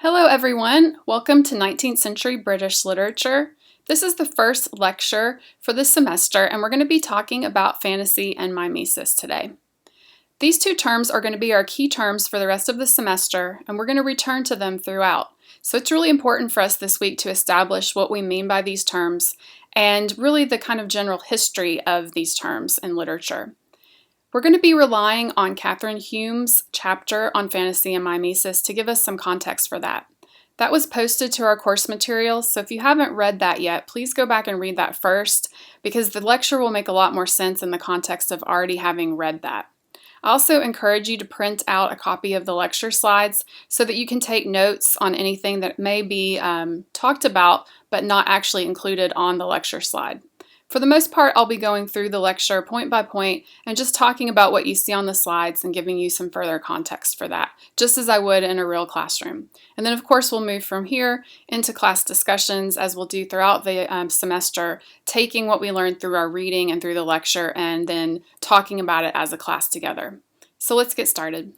Hello everyone, welcome to 19th century British literature. This is the first lecture for this semester and we're going to be talking about fantasy and mimesis today. These two terms are going to be our key terms for the rest of the semester and we're going to return to them throughout. So it's really important for us this week to establish what we mean by these terms and really the kind of general history of these terms in literature. We're going to be relying on Kathryn Hume's chapter on fantasy and mimesis to give us some context for that. That was posted to our course materials, so if you haven't read that yet, please go back and read that first, because the lecture will make a lot more sense in the context of already having read that. I also encourage you to print out a copy of the lecture slides so that you can take notes on anything that may be talked about but not actually included on the lecture slide. For the most part, I'll be going through the lecture point by point and just talking about what you see on the slides and giving you some further context for that, just as I would in a real classroom. And then of course we'll move from here into class discussions as we'll do throughout the semester, taking what we learned through our reading and through the lecture and then talking about it as a class together. So let's get started.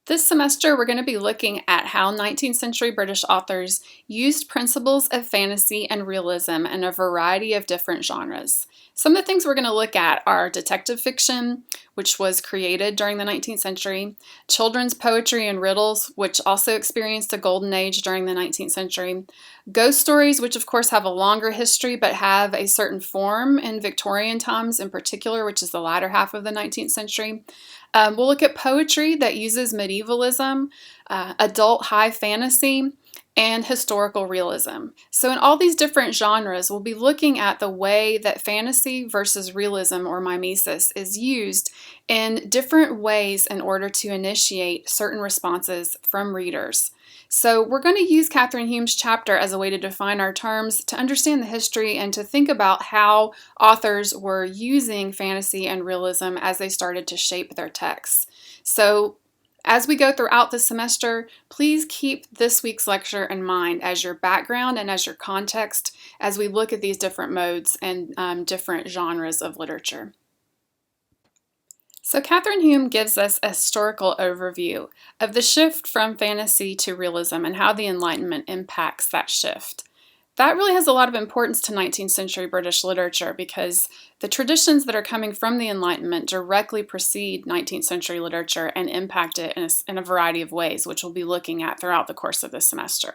This semester, we're going to be looking at how 19th century British authors used principles of fantasy and realism in a variety of different genres. Some of the things we're going to look at are detective fiction, which was created during the 19th century, children's poetry and riddles, which also experienced a golden age during the 19th century, ghost stories, which of course have a longer history but have a certain form in Victorian times in particular, which is the latter half of the 19th century. We'll look at poetry that uses medievalism, adult high fantasy, and historical realism. So in all these different genres, we'll be looking at the way that fantasy versus realism or mimesis is used in different ways in order to initiate certain responses from readers. So we're going to use Kathryn Hume's chapter as a way to define our terms, to understand the history, and to think about how authors were using fantasy and realism as they started to shape their texts. So as we go throughout the semester, please keep this week's lecture in mind as your background and as your context as we look at these different modes and different genres of literature. So Kathryn Hume gives us a historical overview of the shift from fantasy to realism and how the Enlightenment impacts that shift. That really has a lot of importance to 19th century British literature because the traditions that are coming from the Enlightenment directly precede 19th century literature and impact it in a variety of ways, which we'll be looking at throughout the course of this semester.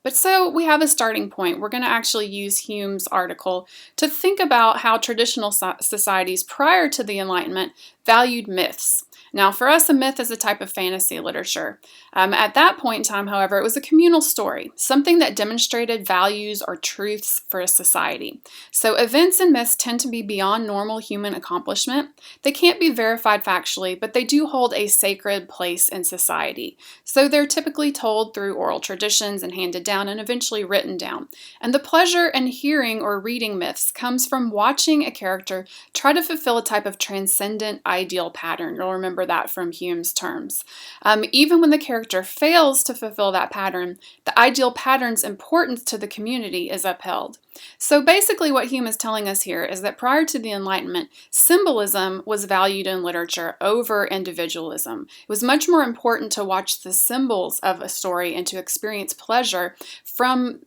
But so we have a starting point. We're going to actually use Hume's article to think about how traditional societies prior to the Enlightenment valued myths. Now, for us, a myth is a type of fantasy literature. At that point in time, however, it was a communal story, something that demonstrated values or truths for a society. So events and myths tend to be beyond normal human accomplishment. They can't be verified factually, but they do hold a sacred place in society. So they're typically told through oral traditions and handed down and eventually written down. And the pleasure in hearing or reading myths comes from watching a character try to fulfill a type of transcendent ideal pattern. You'll remember that from Hume's terms. Even when the character fails to fulfill that pattern, the ideal pattern's importance to the community is upheld. So basically what Hume is telling us here is that prior to the Enlightenment, symbolism was valued in literature over individualism. It was much more important to watch the symbols of a story and to experience pleasure from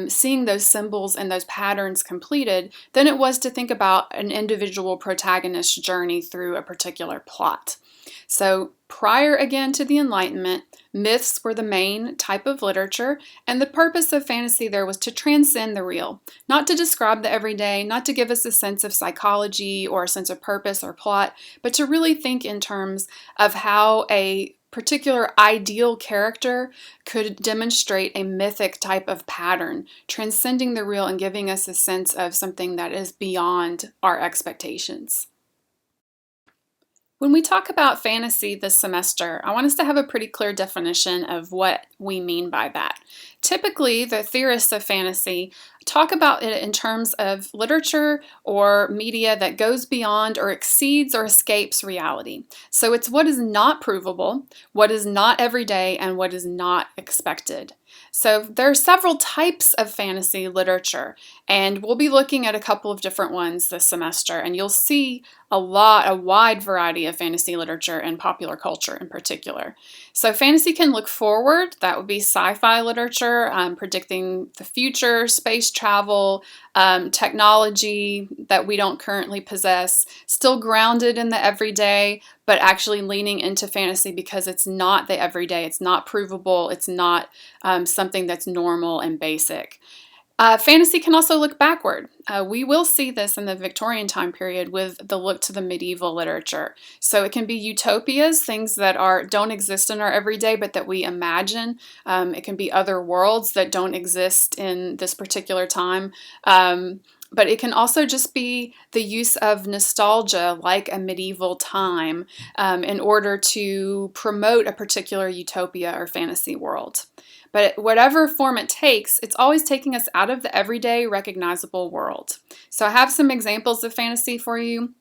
seeing those symbols and those patterns completed than it was to think about an individual protagonist's journey through a particular plot. So prior again to the Enlightenment, myths were the main type of literature, and the purpose of fantasy there was to transcend the real, not to describe the everyday, not to give us a sense of psychology or a sense of purpose or plot, but to really think in terms of how a particular ideal character could demonstrate a mythic type of pattern, transcending the real and giving us a sense of something that is beyond our expectations. When we talk about fantasy this semester, I want us to have a pretty clear definition of what we mean by that. Typically, the theorists of fantasy talk about it in terms of literature or media that goes beyond or exceeds or escapes reality. So it's what is not provable, what is not everyday, and what is not expected. So there are several types of fantasy literature, and we'll be looking at a couple of different ones this semester, and you'll see a wide variety of fantasy literature and popular culture in particular. So fantasy can look forward. That would be sci-fi literature, predicting the future, space travel, technology that we don't currently possess, still grounded in the everyday, but actually leaning into fantasy because it's not the everyday, it's not provable, it's not something that's normal and basic. Fantasy can also look backward. We will see this in the Victorian time period with the look to the medieval literature. So it can be utopias, things that don't exist in our everyday but that we imagine. It can be other worlds that don't exist in this particular time. But it can also just be the use of nostalgia, like a medieval time, in order to promote a particular utopia or fantasy world. But whatever form it takes, it's always taking us out of the everyday, recognizable world. So I have some examples of fantasy for you.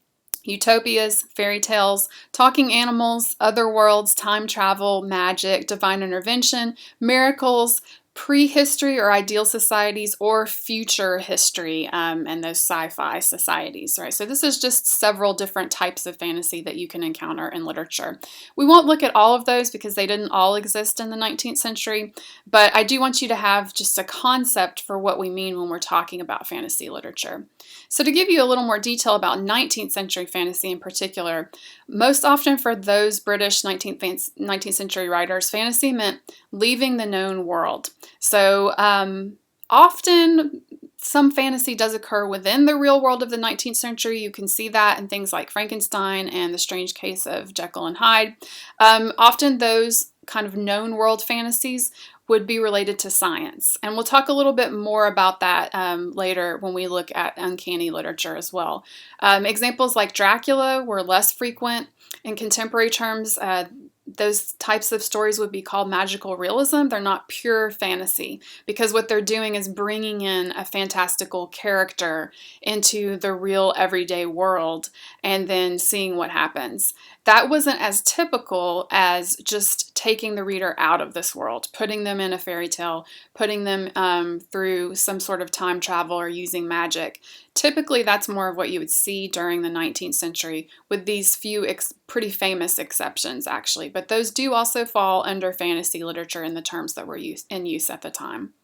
Utopias, fairy tales, talking animals, other worlds, time travel, magic, divine intervention, miracles, prehistory or ideal societies, or future history and those sci-fi societies, right? So this is just several different types of fantasy that you can encounter in literature. We won't look at all of those because they didn't all exist in the 19th century, but I do want you to have just a concept for what we mean when we're talking about fantasy literature. So to give you a little more detail about 19th century fantasy in particular, most often for those British 19th century writers, fantasy meant leaving the known world. So often some fantasy does occur within the real world of the 19th century. You can see that in things like Frankenstein and The Strange Case of Jekyll and Hyde. Often those kind of known world fantasies would be related to science. And we'll talk a little bit more about that later when we look at uncanny literature as well. Examples like Dracula were less frequent. In contemporary terms, those types of stories would be called magical realism. They're not pure fantasy because what they're doing is bringing in a fantastical character into the real everyday world and then seeing what happens. That wasn't as typical as just taking the reader out of this world, putting them in a fairy tale, putting them through some sort of time travel or using magic. Typically, that's more of what you would see during the 19th century, with these few pretty famous exceptions, actually. But those do also fall under fantasy literature in the terms that were in use at the time.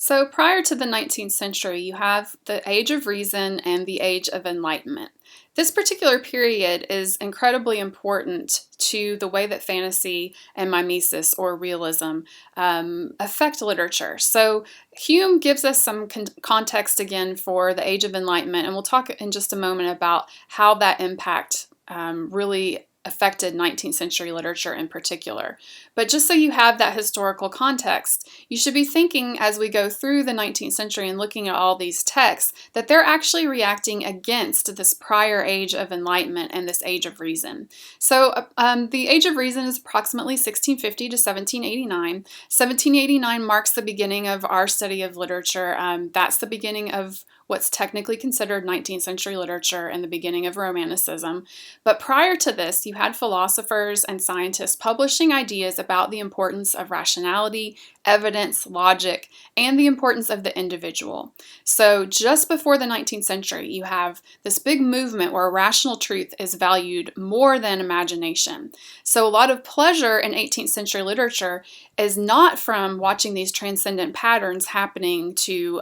So prior to the 19th century, you have the Age of Reason and the Age of Enlightenment. This particular period is incredibly important to the way that fantasy and mimesis or realism affect literature. So Hume gives us some context again for the Age of Enlightenment, and we'll talk in just a moment about how that impact really affected 19th century literature in particular. But just so you have that historical context, you should be thinking as we go through the 19th century and looking at all these texts that they're actually reacting against this prior Age of Enlightenment and this Age of Reason. So the Age of Reason is approximately 1650 to 1789. 1789 marks the beginning of our study of literature. That's the beginning of what's technically considered 19th century literature and the beginning of Romanticism. But prior to this, you had philosophers and scientists publishing ideas about the importance of rationality, evidence, logic, and the importance of the individual. So just before the 19th century, you have this big movement where rational truth is valued more than imagination. So a lot of pleasure in 18th century literature is not from watching these transcendent patterns happening to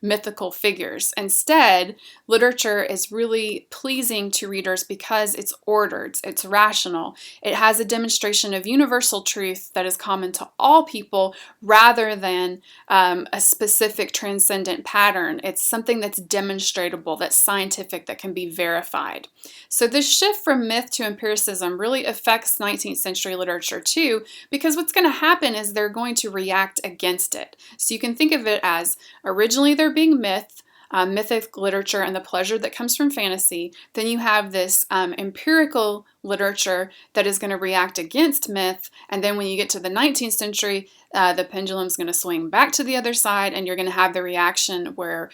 mythical figures. Instead, literature is really pleasing to readers because it's ordered, it's rational, it has a demonstration of universal truth that is common to all people rather than a specific transcendent pattern. It's something that's demonstratable, that's scientific, that can be verified. So this shift from myth to empiricism really affects 19th century literature too, because what's going to happen is they're going to react against it. So you can think of it as originally there being mythic literature and the pleasure that comes from fantasy. Then you have this empirical literature that is going to react against myth. And then when you get to the 19th century, the pendulum's going to swing back to the other side, and you're going to have the reaction where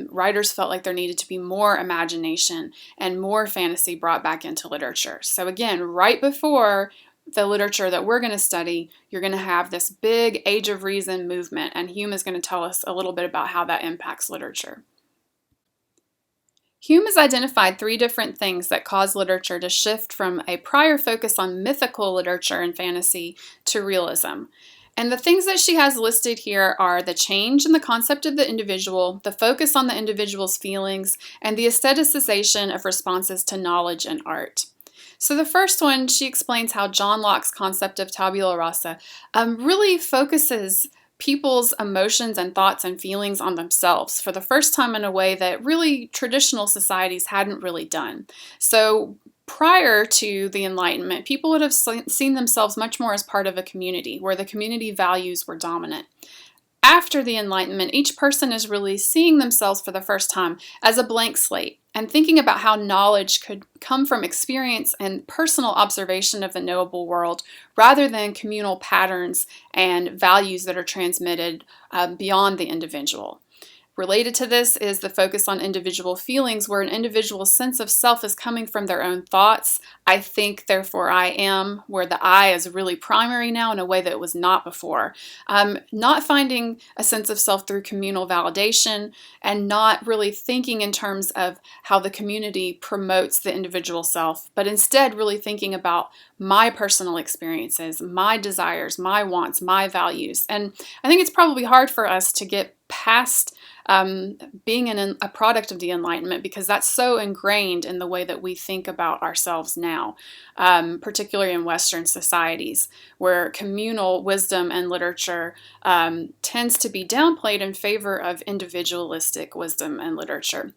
writers felt like there needed to be more imagination and more fantasy brought back into literature. So again, right before the literature that we're going to study, you're going to have this big Age of Reason movement, and Hume is going to tell us a little bit about how that impacts literature. Hume has identified three different things that cause literature to shift from a prior focus on mythical literature and fantasy to realism. And the things that she has listed here are the change in the concept of the individual, the focus on the individual's feelings, and the aestheticization of responses to knowledge and art. So the first one, she explains how John Locke's concept of tabula rasa really focuses people's emotions and thoughts and feelings on themselves for the first time in a way that really traditional societies hadn't really done. So prior to the Enlightenment, people would have seen themselves much more as part of a community, where the community values were dominant. After the Enlightenment, each person is really seeing themselves for the first time as a blank slate and thinking about how knowledge could come from experience and personal observation of the knowable world rather than communal patterns and values that are transmitted beyond the individual. Related to this is the focus on individual feelings, where an individual's sense of self is coming from their own thoughts. I think, therefore I am, where the I is really primary now in a way that it was not before. Not finding a sense of self through communal validation and not really thinking in terms of how the community promotes the individual self, but instead really thinking about my personal experiences, my desires, my wants, my values. And I think it's probably hard for us to get past being a product of the Enlightenment, because that's so ingrained in the way that we think about ourselves now, particularly in Western societies, where communal wisdom and literature tends to be downplayed in favor of individualistic wisdom and literature.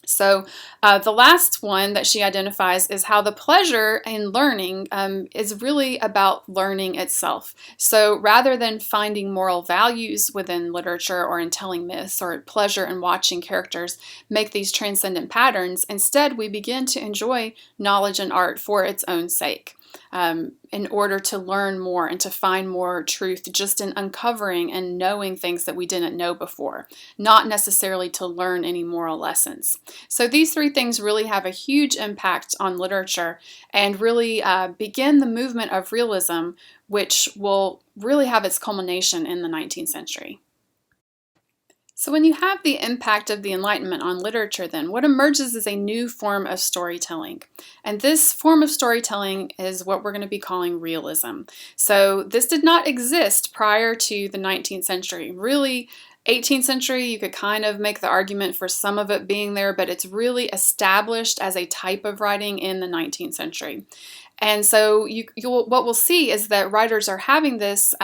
So the last one that she identifies is how the pleasure in learning is really about learning itself. So rather than finding moral values within literature or in telling myths or pleasure in watching characters make these transcendent patterns, instead we begin to enjoy knowledge and art for its own sake. In order to learn more and to find more truth just in uncovering and knowing things that we didn't know before, not necessarily to learn any moral lessons. So these three things really have a huge impact on literature and really begin the movement of realism, which will really have its culmination in the 19th century. So when you have the impact of the Enlightenment on literature, then what emerges is a new form of storytelling. And this form of storytelling is what we're going to be calling realism. So this did not exist prior to the 19th century. Really, 18th century, you could kind of make the argument for some of it being there, but it's really established as a type of writing in the 19th century. And so what we'll see is that writers are having this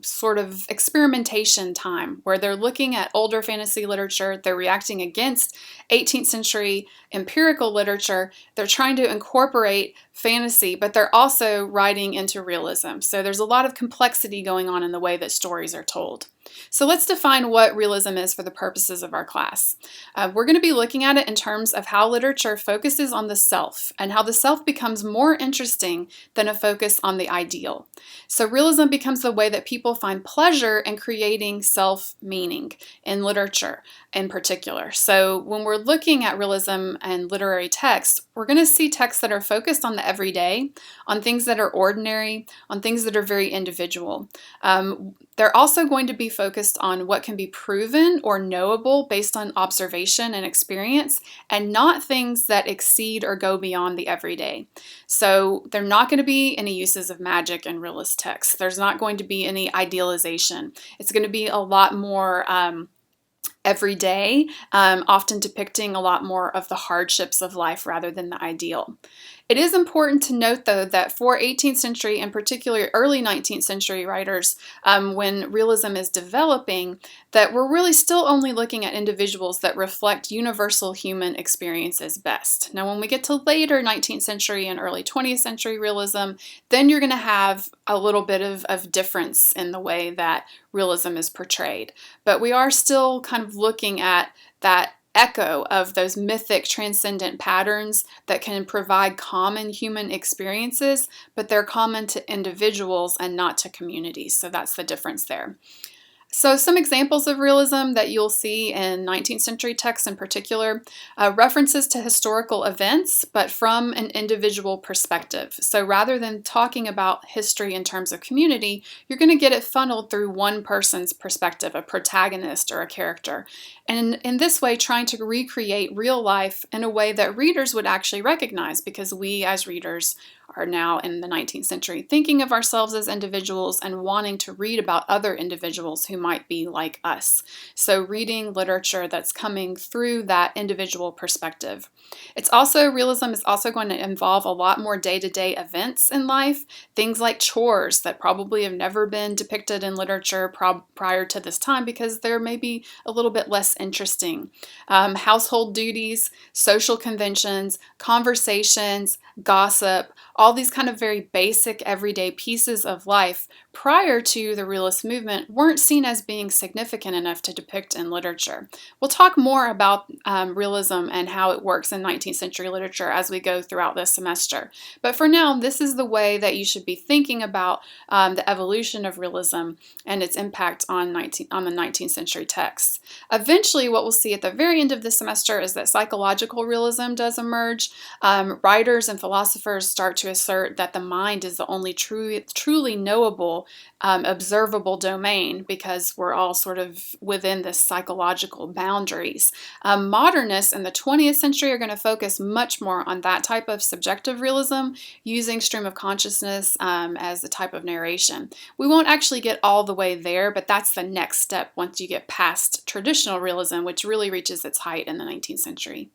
sort of experimentation time where they're looking at older fantasy literature, they're reacting against 18th century empirical literature, they're trying to incorporate fantasy, but they're also writing into realism. So there's a lot of complexity going on in the way that stories are told. So let's define what realism is for the purposes of our class. We're going to be looking at it in terms of how literature focuses on the self and how the self becomes more interesting than a focus on the ideal. So realism becomes the way that people find pleasure in creating self-meaning in literature in particular. So when we're looking at realism and literary texts, we're going to see texts that are focused on the everyday, on things that are ordinary, on things that are very individual. They're also going to be focused on what can be proven or knowable based on observation and experience, and not things that exceed or go beyond the everyday. So there are not going to be any uses of magic in realist texts. There's not going to be any idealization. It's going to be a lot more every day, often depicting a lot more of the hardships of life rather than the ideal. It is important to note, though, that for 18th century and particularly early 19th century writers, when realism is developing, that we're really still only looking at individuals that reflect universal human experiences best. Now, when we get to later 19th century and early 20th century realism, then you're going to have a little bit of difference in the way that realism is portrayed. But we are still kind of looking at that echo of those mythic transcendent patterns that can provide common human experiences, but they're common to individuals and not to communities. So that's the difference there. So some examples of realism that you'll see in 19th century texts in particular, references to historical events, but from an individual perspective. So rather than talking about history in terms of community, you're going to get it funneled through one person's perspective, a protagonist or a character. And in this way, trying to recreate real life in a way that readers would actually recognize, because we as readers are now in the 19th century thinking of ourselves as individuals and wanting to read about other individuals who might be like us. So reading literature that's coming through that individual perspective. Realism is also going to involve a lot more day-to-day events in life, things like chores that probably have never been depicted in literature prior to this time because they're maybe a little bit less interesting. Household duties, social conventions, conversations, gossip, all these kind of very basic everyday pieces of life prior to the realist movement weren't seen as being significant enough to depict in literature. We'll talk more about realism and how it works in 19th century literature as we go throughout this semester. But for now, this is the way that you should be thinking about the evolution of realism and its impact on the 19th century texts. Eventually, what we'll see at the very end of this semester is that psychological realism does emerge. Writers and philosophers start to assert that the mind is the only truly knowable, observable domain because we're all sort of within this psychological boundaries. Modernists in the 20th century are going to focus much more on that type of subjective realism, using stream of consciousness as the type of narration. We won't actually get all the way there, but that's the next step once you get past traditional realism, which really reaches its height in the 19th century.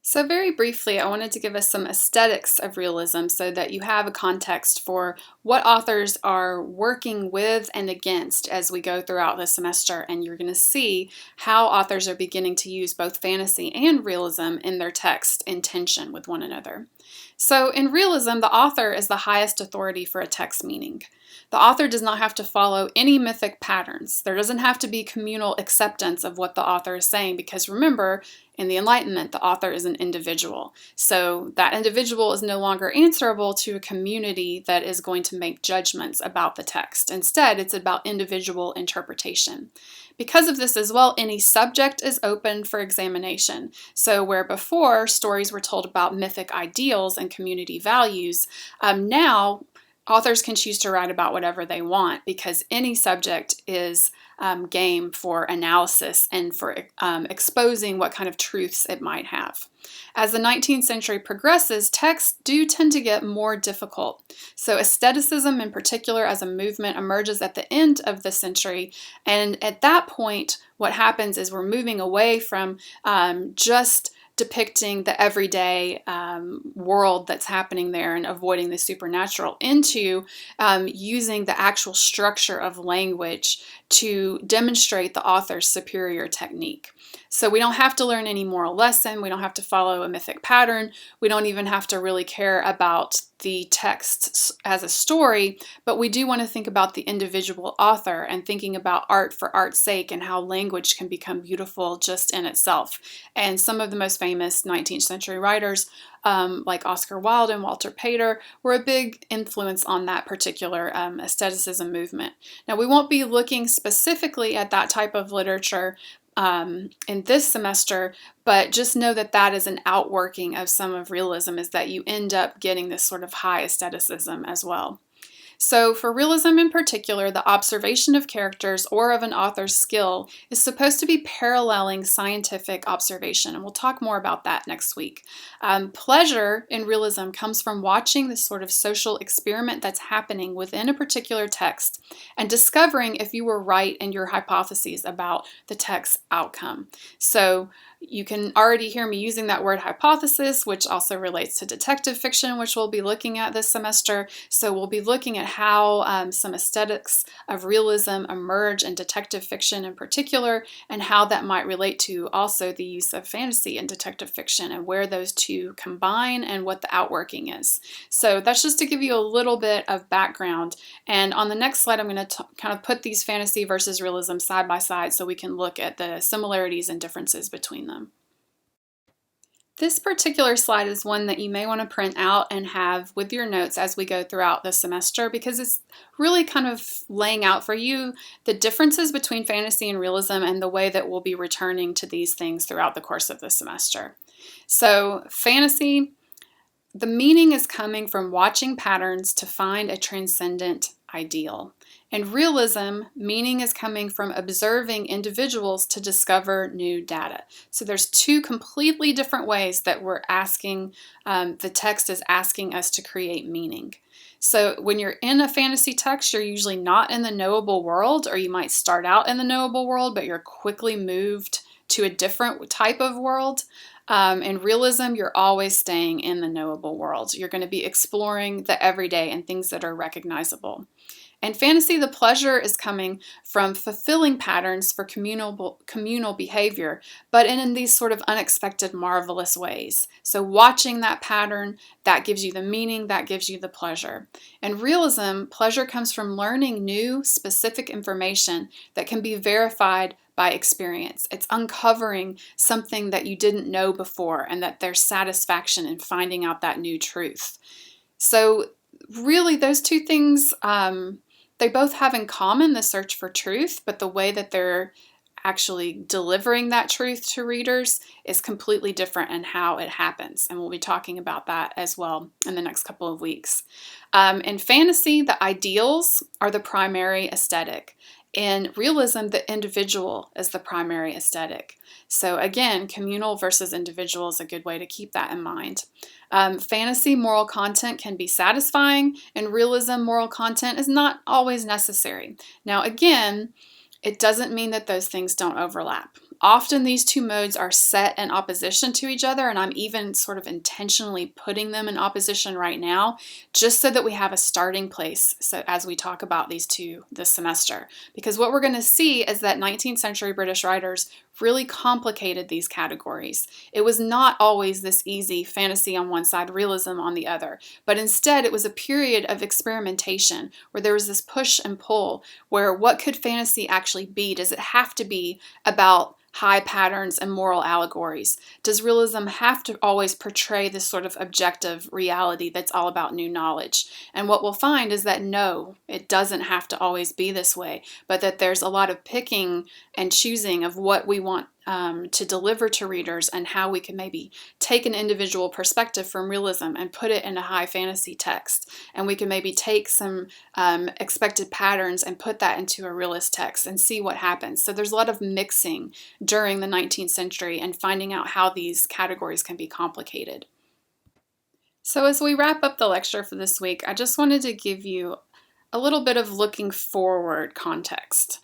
So very briefly, I wanted to give us some aesthetics of realism so that you have a context for what authors are working with and against as we go throughout the semester, and you're going to see how authors are beginning to use both fantasy and realism in their text in tension with one another. So in realism, the author is the highest authority for a text meaning. The author does not have to follow any mythic patterns. There doesn't have to be communal acceptance of what the author is saying because remember, in the Enlightenment, the author is an individual. So that individual is no longer answerable to a community that is going to make judgments about the text. Instead, it's about individual interpretation. Because of this as well, any subject is open for examination. So where before stories were told about mythic ideals and community values, now authors can choose to write about whatever they want because any subject is game for analysis and for exposing what kind of truths it might have. As the 19th century progresses, texts do tend to get more difficult. So aestheticism in particular as a movement emerges at the end of the century, and at that point what happens is we're moving away from just depicting the everyday world that's happening there and avoiding the supernatural into using the actual structure of language to demonstrate the author's superior technique. So we don't have to learn any moral lesson, we don't have to follow a mythic pattern, we don't even have to really care about the text as a story, but we do want to think about the individual author and thinking about art for art's sake and how language can become beautiful just in itself. And some of the most famous 19th century writers like Oscar Wilde and Walter Pater were a big influence on that particular aestheticism movement. Now we won't be looking specifically at that type of literature in this semester, but just know that that is an outworking of some of realism, is that you end up getting this sort of high aestheticism as well. So for realism in particular, the observation of characters or of an author's skill is supposed to be paralleling scientific observation, and we'll talk more about that next week. Pleasure in realism comes from watching this sort of social experiment that's happening within a particular text and discovering if you were right in your hypotheses about the text's outcome. So you can already hear me using that word hypothesis, which also relates to detective fiction, which we'll be looking at this semester. So we'll be looking at how some aesthetics of realism emerge in detective fiction in particular, and how that might relate to also the use of fantasy and detective fiction and where those two combine and what the outworking is. So that's just to give you a little bit of background. And on the next slide, I'm going to kind of put these fantasy versus realism side by side so we can look at the similarities and differences between them. This particular slide is one that you may want to print out and have with your notes as we go throughout the semester, because it's really kind of laying out for you the differences between fantasy and realism and the way that we'll be returning to these things throughout the course of the semester. So fantasy, the meaning is coming from watching patterns to find a transcendent ideal. And realism, meaning is coming from observing individuals to discover new data. So there's two completely different ways that we're asking, the text is asking us to create meaning. So when you're in a fantasy text, you're usually not in the knowable world, or you might start out in the knowable world, but you're quickly moved to a different type of world. In realism, you're always staying in the knowable world. You're going to be exploring the everyday and things that are recognizable. In fantasy, the pleasure is coming from fulfilling patterns for communal behavior, but in these sort of unexpected, marvelous ways. So watching that pattern, that gives you the meaning, that gives you the pleasure. In realism, pleasure comes from learning new, specific information that can be verified by experience. It's uncovering something that you didn't know before, and that there's satisfaction in finding out that new truth. So really, those two things, they both have in common the search for truth, but the way that they're actually delivering that truth to readers is completely different in how it happens. And we'll be talking about that as well in the next couple of weeks. In fantasy, the ideals are the primary aesthetic. In realism, the individual is the primary aesthetic. So again, communal versus individual is a good way to keep that in mind. Fantasy moral content can be satisfying, and realism moral content is not always necessary. Now again, it doesn't mean that those things don't overlap. Often these two modes are set in opposition to each other, and I'm even sort of intentionally putting them in opposition right now, just so that we have a starting place so as we talk about these two this semester. Because what we're going to see is that 19th century British writers really complicated these categories. It was not always this easy, fantasy on one side, realism on the other, but instead it was a period of experimentation where there was this push and pull, where what could fantasy actually be? Does it have to be about high patterns and moral allegories? Does realism have to always portray this sort of objective reality that's all about new knowledge? And what we'll find is that no, it doesn't have to always be this way, but that there's a lot of picking and choosing of what we want to deliver to readers, and how we can maybe take an individual perspective from realism and put it in a high fantasy text. And we can maybe take some expected patterns and put that into a realist text and see what happens. So there's a lot of mixing during the 19th century and finding out how these categories can be complicated. So as we wrap up the lecture for this week, I just wanted to give you a little bit of looking forward context.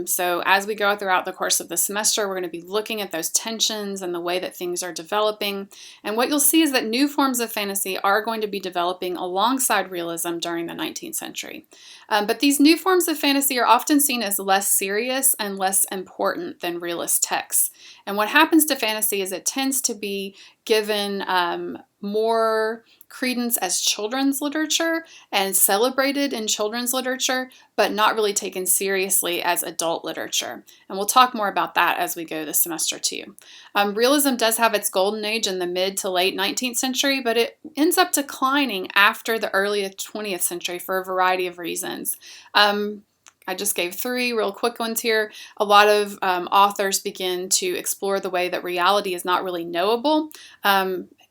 So as we go throughout the course of the semester, we're going to be looking at those tensions and the way that things are developing. And what you'll see is that new forms of fantasy are going to be developing alongside realism during the 19th century. But these new forms of fantasy are often seen as less serious and less important than realist texts. And what happens to fantasy is it tends to be given more credence as children's literature and celebrated in children's literature, but not really taken seriously as adult literature. And we'll talk more about that as we go this semester too. Realism does have its golden age in the mid to late 19th century, but it ends up declining after the early 20th century for a variety of reasons. I just gave three real quick ones here. A lot of authors begin to explore the way that reality is not really knowable.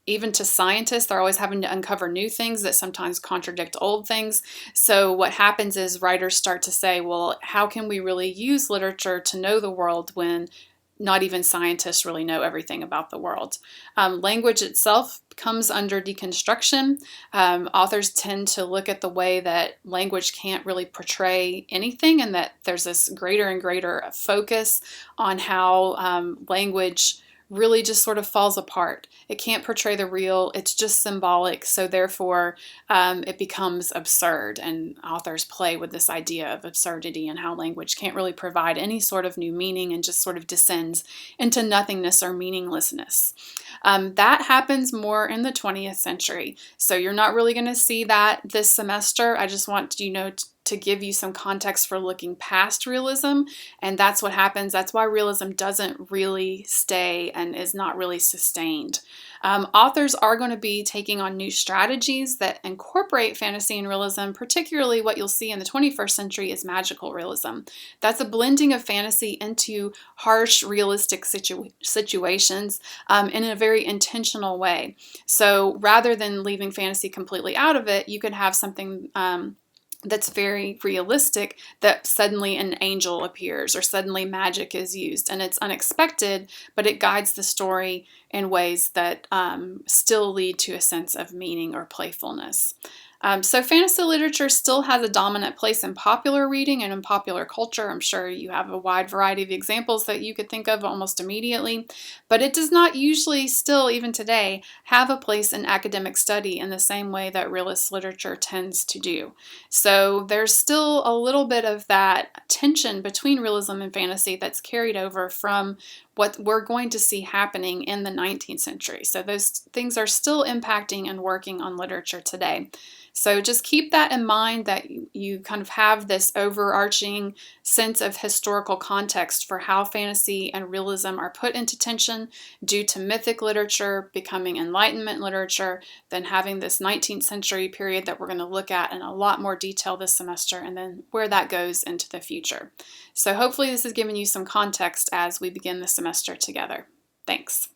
Even to scientists, they're always having to uncover new things that sometimes contradict old things. So what happens is writers start to say, well, how can we really use literature to know the world when not even scientists really know everything about the world? Language itself comes under deconstruction. Authors tend to look at the way that language can't really portray anything, and that there's this greater and greater focus on how language really just sort of falls apart. It can't portray the real, it's just symbolic, so therefore it becomes absurd, and authors play with this idea of absurdity and how language can't really provide any sort of new meaning and just sort of descends into nothingness or meaninglessness. That happens more in the 20th century, so you're not really going to see that this semester. I just want to give you some context for looking past realism, and that's what happens. That's why realism doesn't really stay and is not really sustained. Authors are going to be taking on new strategies that incorporate fantasy and realism. Particularly what you'll see in the 21st century is magical realism. That's a blending of fantasy into harsh, realistic situations in a very intentional way. So rather than leaving fantasy completely out of it, you could have something that's very realistic, that suddenly an angel appears or suddenly magic is used, and it's unexpected, but it guides the story in ways that still lead to a sense of meaning or playfulness. So fantasy literature still has a dominant place in popular reading and in popular culture. I'm sure you have a wide variety of examples that you could think of almost immediately, but it does not usually still, even today, have a place in academic study in the same way that realist literature tends to do. So there's still a little bit of that tension between realism and fantasy that's carried over from what we're going to see happening in the 19th century. So those things are still impacting and working on literature today. So just keep that in mind, that you kind of have this overarching sense of historical context for how fantasy and realism are put into tension due to mythic literature becoming Enlightenment literature, then having this 19th century period that we're going to look at in a lot more detail this semester, and then where that goes into the future. So hopefully this has given you some context as we begin the semester together. Thanks.